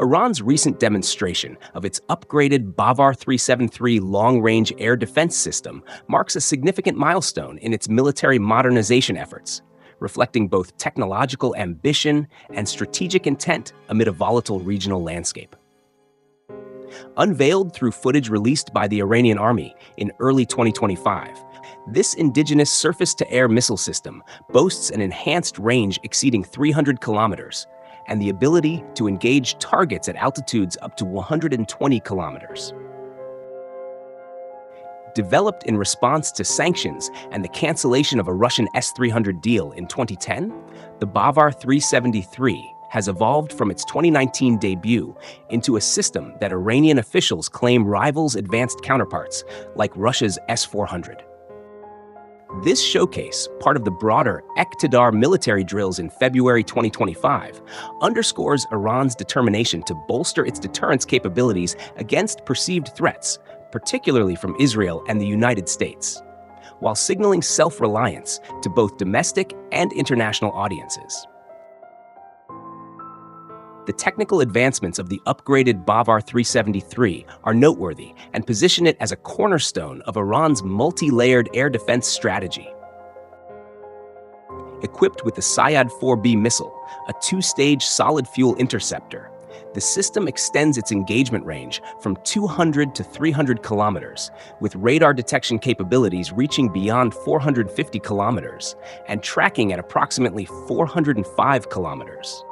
Iran's recent demonstration of its upgraded Bavar-373 long-range air defense system marks a significant milestone in its military modernization efforts, reflecting both technological ambition and strategic intent amid a volatile regional landscape. Unveiled through footage released by the Iranian army in early 2025, this indigenous surface-to-air missile system boasts an enhanced range exceeding 300 kilometers and the ability to engage targets at altitudes up to 120 kilometers. Developed in response to sanctions and the cancellation of a Russian S-300 deal in 2010, the Bavar-373 has evolved from its 2019 debut into a system that Iranian officials claim rivals advanced counterparts like Russia's S-400. This showcase, part of the broader Iqtidar military drills in February 2025, underscores Iran's determination to bolster its deterrence capabilities against perceived threats, particularly from Israel and the United States, while signaling self-reliance to both domestic and international audiences. The technical advancements of the upgraded Bavar-373 are noteworthy and position it as a cornerstone of Iran's multi-layered air defense strategy. Equipped with the Sayyad-4B missile, a two-stage solid-fuel interceptor, the system extends its engagement range from 200 to 300 kilometers, with radar detection capabilities reaching beyond 450 kilometers and tracking at approximately 405 kilometers.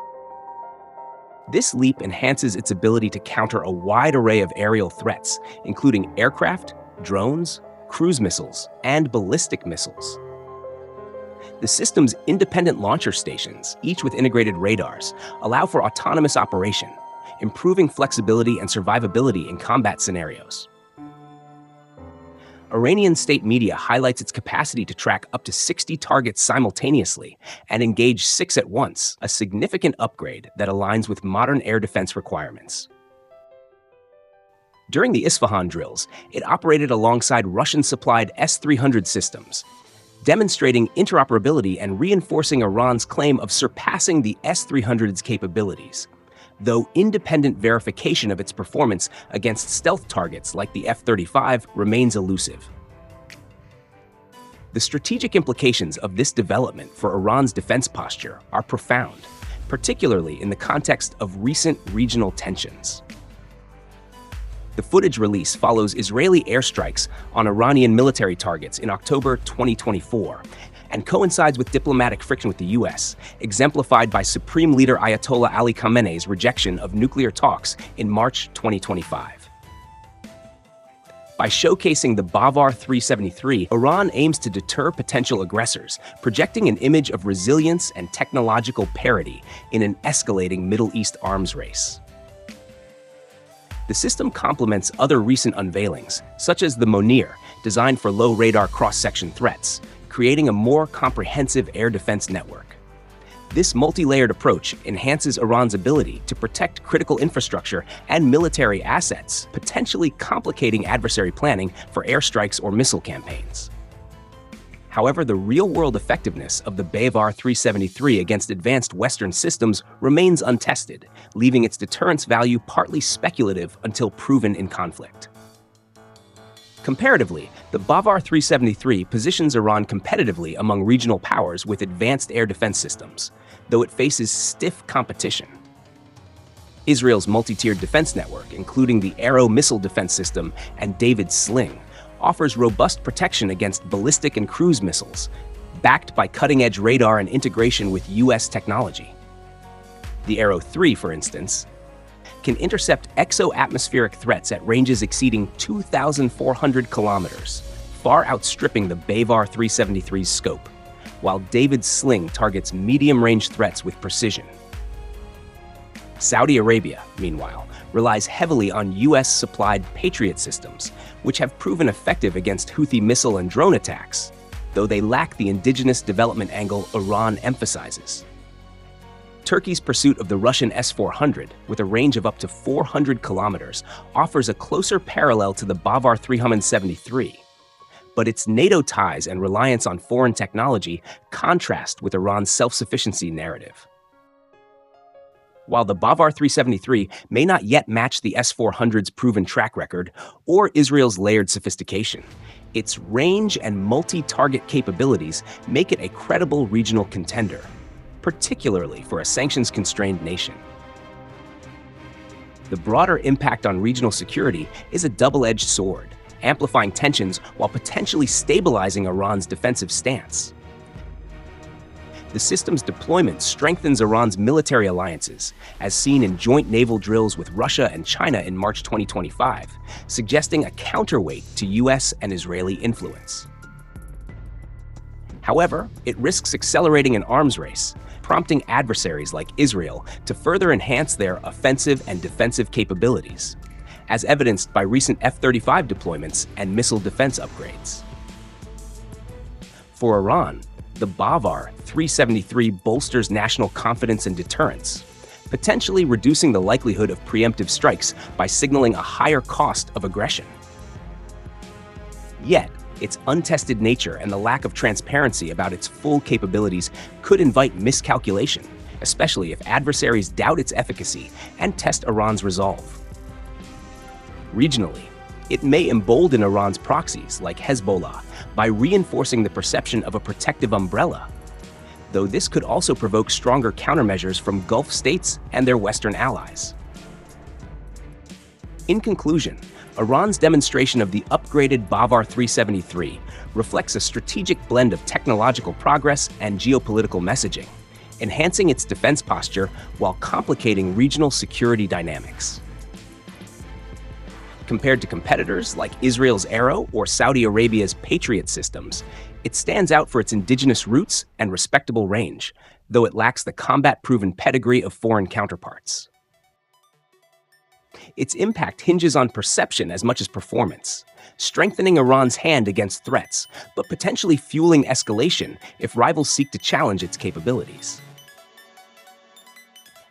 This leap enhances its ability to counter a wide array of aerial threats, including aircraft, drones, cruise missiles, and ballistic missiles. The system's independent launcher stations, each with integrated radars, allow for autonomous operation, improving flexibility and survivability in combat scenarios. Iranian state media highlights its capacity to track up to 60 targets simultaneously and engage 6 at once, a significant upgrade that aligns with modern air defense requirements. During the Isfahan drills, it operated alongside Russian-supplied S-300 systems, demonstrating interoperability and reinforcing Iran's claim of surpassing the S-300's capabilities, though independent verification of its performance against stealth targets like the F-35 remains elusive. The strategic implications of this development for Iran's defense posture are profound, particularly in the context of recent regional tensions. The footage release follows Israeli airstrikes on Iranian military targets in October 2024 and coincides with diplomatic friction with the U.S., exemplified by Supreme Leader Ayatollah Ali Khamenei's rejection of nuclear talks in March 2025. By showcasing the Bavar-373, Iran aims to deter potential aggressors, projecting an image of resilience and technological parity in an escalating Middle East arms race. The system complements other recent unveilings, such as the Monir, designed for low radar cross-section threats, creating a more comprehensive air defense network. This multi-layered approach enhances Iran's ability to protect critical infrastructure and military assets, potentially complicating adversary planning for airstrikes or missile campaigns. However, the real-world effectiveness of the Bavar-373 against advanced Western systems remains untested, leaving its deterrence value partly speculative until proven in conflict. Comparatively, the Bavar-373 positions Iran competitively among regional powers with advanced air defense systems, though it faces stiff competition. Israel's multi-tiered defense network, including the Arrow missile defense system and David's Sling, offers robust protection against ballistic and cruise missiles, backed by cutting-edge radar and integration with U.S. technology. The Arrow 3, for instance, can intercept exo-atmospheric threats at ranges exceeding 2,400 kilometers, far outstripping the Bavar-373's scope, while David's Sling targets medium-range threats with precision. Saudi Arabia, meanwhile, relies heavily on U.S.-supplied Patriot systems, which have proven effective against Houthi missile and drone attacks, though they lack the indigenous development angle Iran emphasizes. Turkey's pursuit of the Russian S-400, with a range of up to 400 kilometers, offers a closer parallel to the Bavar-373. But its NATO ties and reliance on foreign technology contrast with Iran's self-sufficiency narrative. While the Bavar-373 may not yet match the S-400's proven track record or Israel's layered sophistication, its range and multi-target capabilities make it a credible regional contender, particularly for a sanctions-constrained nation. The broader impact on regional security is a double-edged sword, amplifying tensions while potentially stabilizing Iran's defensive stance. The system's deployment strengthens Iran's military alliances, as seen in joint naval drills with Russia and China in March 2025, suggesting a counterweight to US and Israeli influence. However, it risks accelerating an arms race, prompting adversaries like Israel to further enhance their offensive and defensive capabilities, as evidenced by recent F-35 deployments and missile defense upgrades. For Iran, the Bavar-373 bolsters national confidence and deterrence, potentially reducing the likelihood of preemptive strikes by signaling a higher cost of aggression. Yet, its untested nature and the lack of transparency about its full capabilities could invite miscalculation, especially if adversaries doubt its efficacy and test Iran's resolve. Regionally, it may embolden Iran's proxies, like Hezbollah, by reinforcing the perception of a protective umbrella, though this could also provoke stronger countermeasures from Gulf states and their Western allies. In conclusion, Iran's demonstration of the upgraded Bavar-373 reflects a strategic blend of technological progress and geopolitical messaging, enhancing its defense posture while complicating regional security dynamics. Compared to competitors like Israel's Arrow or Saudi Arabia's Patriot systems, it stands out for its indigenous roots and respectable range, though it lacks the combat-proven pedigree of foreign counterparts. Its impact hinges on perception as much as performance, strengthening Iran's hand against threats, but potentially fueling escalation if rivals seek to challenge its capabilities.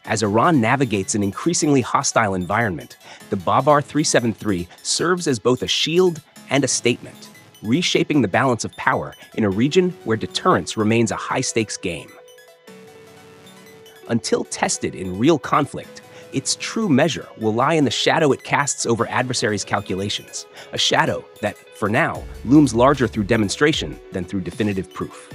As Iran navigates an increasingly hostile environment, the Bavar-373 serves as both a shield and a statement, reshaping the balance of power in a region where deterrence remains a high-stakes game. Until tested in real conflict, its true measure will lie in the shadow it casts over adversaries' calculations, a shadow that, for now, looms larger through demonstration than through definitive proof.